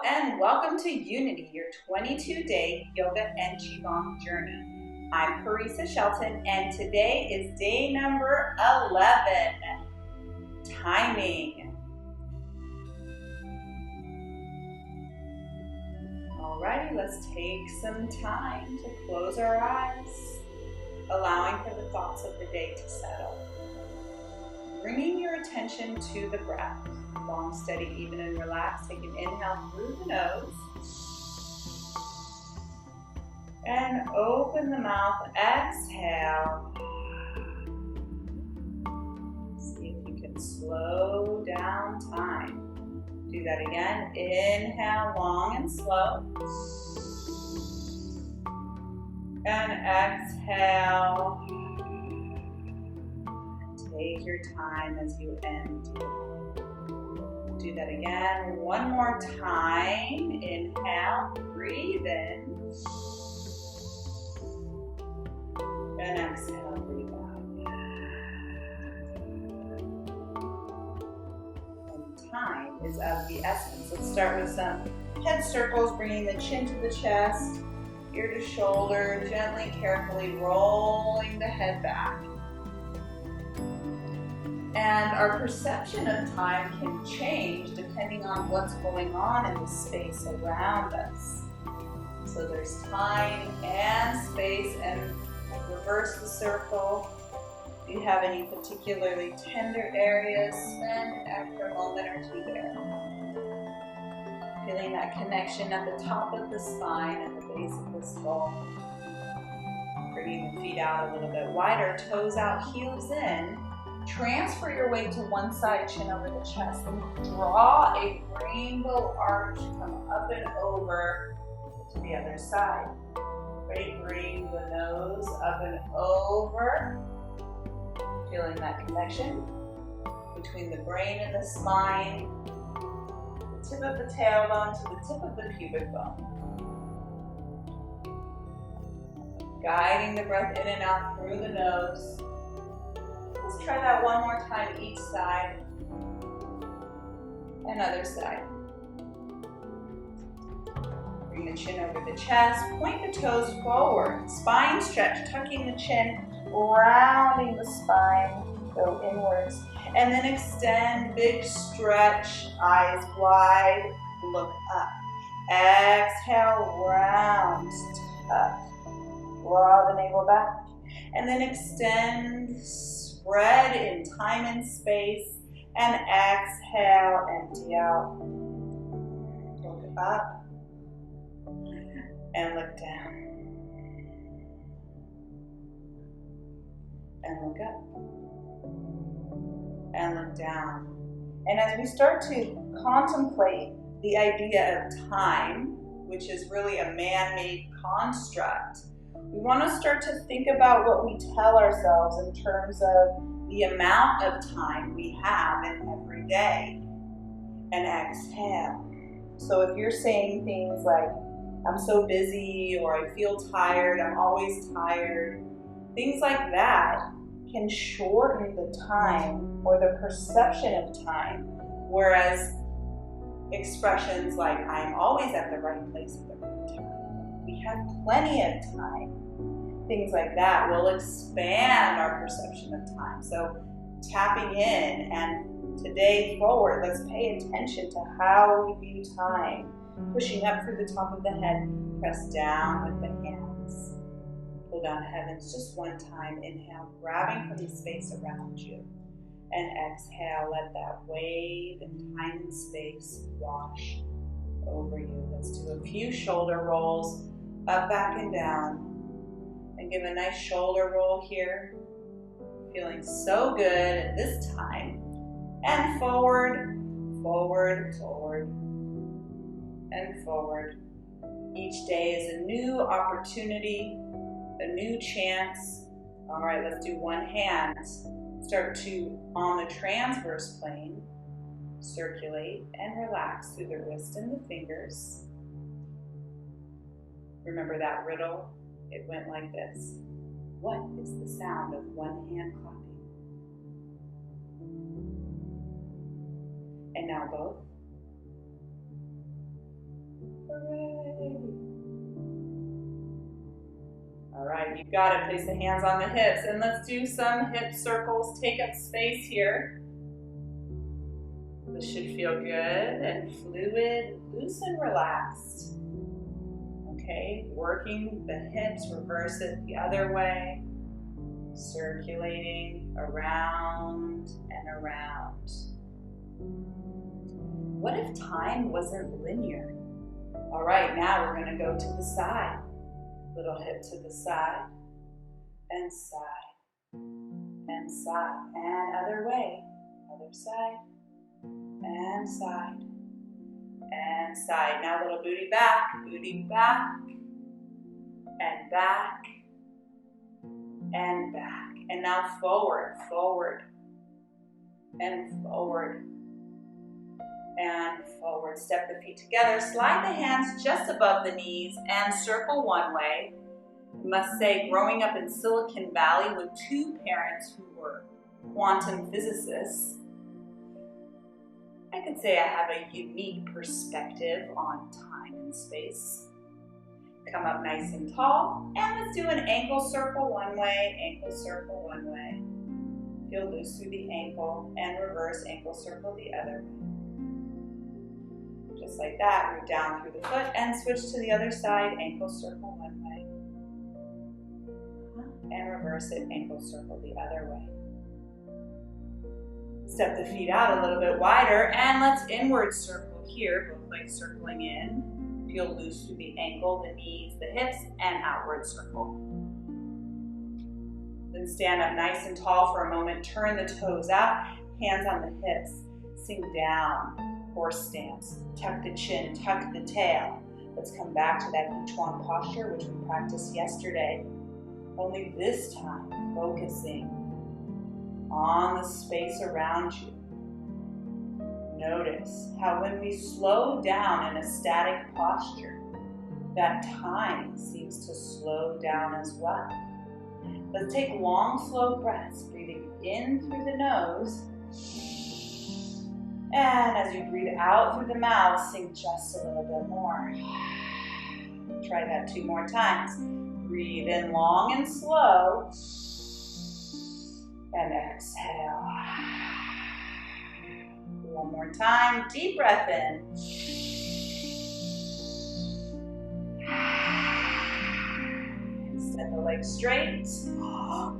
Hello and welcome to Unity, your 22-day yoga and Qigong journey. I'm Shelton and today is day number 11, timing. Alrighty, let's take some time to close our eyes, allowing for the thoughts of the day to settle. Bringing your attention to the breath. Long, steady, even, and relaxed. Take an inhale through the nose. And open the mouth. Exhale. See if you can slow down time. Do that again. Inhale long and slow. And exhale. Take your time as you end. Do that again. One more time. Inhale, breathe in. And exhale, breathe out. And time is of the essence. Let's start with some head circles, bringing the chin to the chest, ear to shoulder, gently, carefully rolling the head back. And our perception of time can change depending on what's going on in the space around us. So there's time and space, and reverse the circle. If you have any particularly tender areas, spend an extra moment or two there. Feeling that connection at the top of the spine, at the base of the skull. Bringing the feet out a little bit wider, toes out, heels in. Transfer your weight to one side, chin over the chest, and draw a rainbow arch, come up and over to the other side. Ready? Bring the nose up and over. Feeling that connection between the brain and the spine, the tip of the tailbone to the tip of the pubic bone. Guiding the breath in and out through the nose. Let's try that one more time, each side and other side. Bring the chin over the chest, point the toes forward, spine stretch, tucking the chin, rounding the spine, go inwards, and then extend, big stretch, eyes wide, look up. Exhale, round, tuck, draw the navel back, and then extend, spread in time and space, and exhale, empty out. Look up and look down. And look up and look down. And as we start to contemplate the idea of time, which is really a man-made construct, we want to start to think about what we tell ourselves in terms of the amount of time we have in every day. And exhale. So if you're saying things like, I'm so busy, or I feel tired, I'm always tired, things like that can shorten the time or the perception of time, whereas expressions like, I'm always at the right place at the right time, we have plenty of time, things like that will expand our perception of time. So tapping in, and today forward, let's pay attention to how we view time. Pushing up through the top of the head, press down with the hands. Pull down heavens just one time. Inhale, grabbing from the space around you. And exhale, let that wave in time and space wash over you. Let's do a few shoulder rolls, up, back, and down. And give a nice shoulder roll here. Feeling so good at this time. And forward, forward, forward, and forward. Each day is a new opportunity, a new chance. All right, let's do one hand. Start to, on the transverse plane, circulate and relax through the wrist and the fingers. Remember that riddle? It went like this. What is the sound of one hand clapping? And now both. Hooray. All right, you've got it. Place the hands on the hips and let's do some hip circles. Take up space here. This should feel good and fluid, loose and relaxed. Okay, working the hips, reverse it the other way. Circulating around and around. What if time wasn't linear? All right, now we're going to go to the side. Little hip to the side, and side, and side, and other way. Other side, and side, and side. Now little booty back, and back, and back. And now forward, forward, and forward, and forward. Step the feet together, slide the hands just above the knees, and circle one way. I must say, growing up in Silicon Valley with two parents who were quantum physicists, I could say I have a unique perspective on time and space. Come up nice and tall, and let's do an ankle circle one way, ankle circle one way. Feel loose through the ankle, and reverse ankle circle the other way. Just like that, root down through the foot, and switch to the other side, ankle circle one way. And reverse it, ankle circle the other way. Step the feet out a little bit wider, and let's inward circle here, both legs circling in. Feel loose through the ankle, the knees, the hips, and outward circle. Then stand up nice and tall for a moment, turn the toes out, hands on the hips, sink down, horse stance, tuck the chin, tuck the tail. Let's come back to that Qigong posture, which we practiced yesterday. Only this time, focusing on the space around you. Notice how when we slow down in a static posture, that time seems to slow down as well. Let's take long, slow breaths, breathing in through the nose. And as you breathe out through the mouth, sink just a little bit more. Try that 2 more times. Breathe in long and slow, and exhale. 1 more time, deep breath in. Extend the legs straight.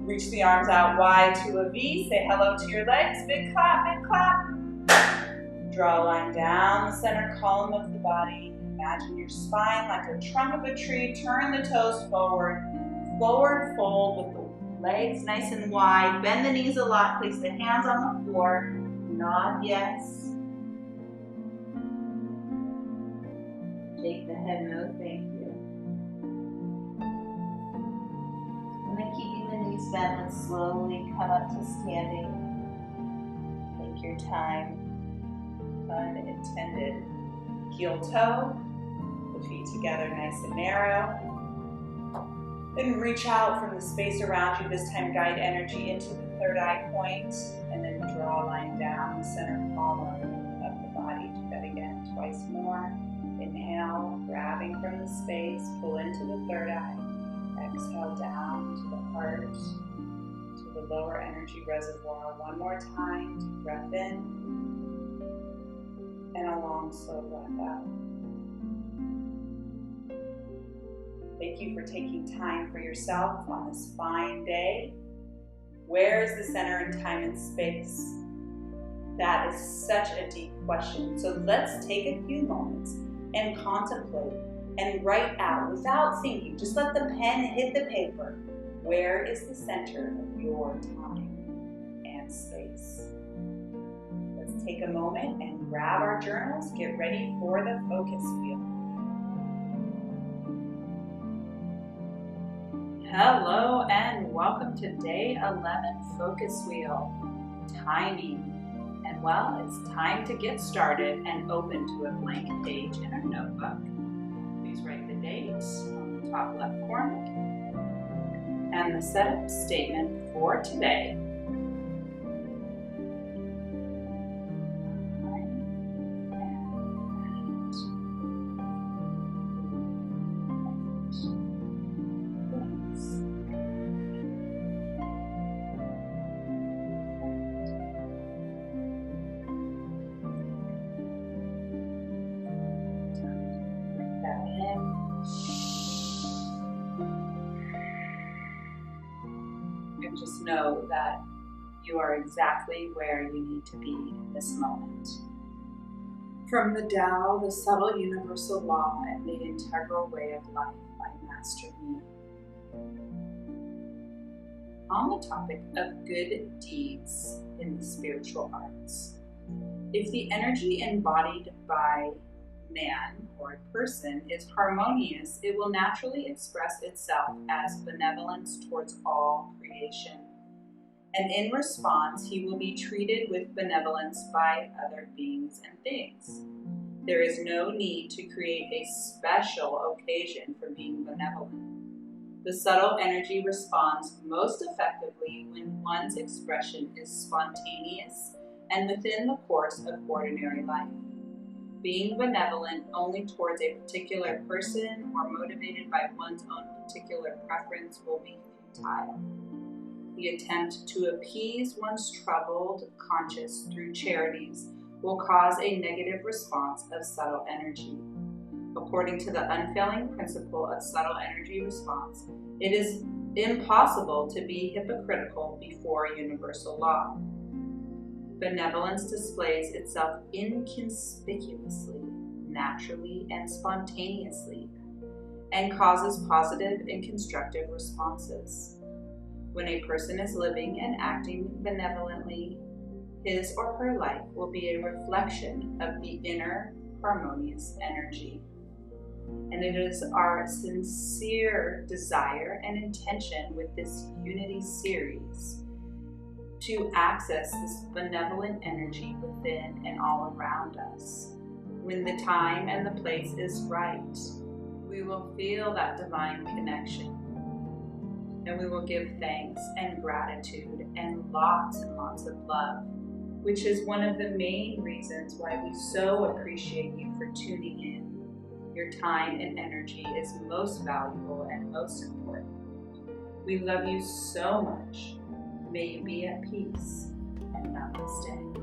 Reach the arms out wide to a V. Say hello to your legs. Big clap, big clap. Draw a line down the center column of the body. Imagine your spine like a trunk of a tree. Turn the toes forward. Forward fold with the legs nice and wide. Bend the knees a lot. Place the hands on the floor. Nod yes. Shake the head no, thank you. And then keeping the knees bent, let's slowly come up to standing. Take your time. Unintended. Heel toe. The feet together nice and narrow. Then reach out from the space around you. This time guide energy into the third eye point, and then draw a line down the center column of the body. Do that again twice more. Inhale, grabbing from the space, pull into the third eye. Exhale down to the heart, to the lower energy reservoir. 1 more time. Deep breath in, and a long, slow breath out. Thank you for taking time for yourself on this fine day. Where is the center in time and space? That is such a deep question. So let's take a few moments and contemplate and write out without thinking. Just let the pen hit the paper. Where is the center of your time and space? Let's take a moment and grab our journals. Get ready for the focus wheel. Hello and welcome to day 11 focus wheel, timing. And well, it's time to get started and open to a blank page in our notebook. Please write the date on the top left corner and the setup statement for today. just know that you are exactly where you need to be in this moment. From the Tao, the subtle universal law, and the integral way of life by Master Me. On the topic of good deeds in the spiritual arts. If the energy embodied by man or a person is harmonious, it will naturally express itself as benevolence towards all creation. And in response, he will be treated with benevolence by other beings and things. There is no need to create a special occasion for being benevolent. The subtle energy responds most effectively when one's expression is spontaneous and within the course of ordinary life. Being benevolent only towards a particular person or motivated by one's own particular preference will be futile. The attempt to appease one's troubled conscience through charities will cause a negative response of subtle energy. According to the unfailing principle of subtle energy response, it is impossible to be hypocritical before universal law. Benevolence displays itself inconspicuously, naturally, and spontaneously, and causes positive and constructive responses. When a person is living and acting benevolently, his or her life will be a reflection of the inner harmonious energy. And it is our sincere desire and intention with this Unity series to access this benevolent energy within and all around us. When the time and the place is right, we will feel that divine connection. And we will give thanks and gratitude and lots of love, which is one of the main reasons why we so appreciate you for tuning in. Your time and energy is most valuable and most important. We love you so much. May you be at peace, and namaste.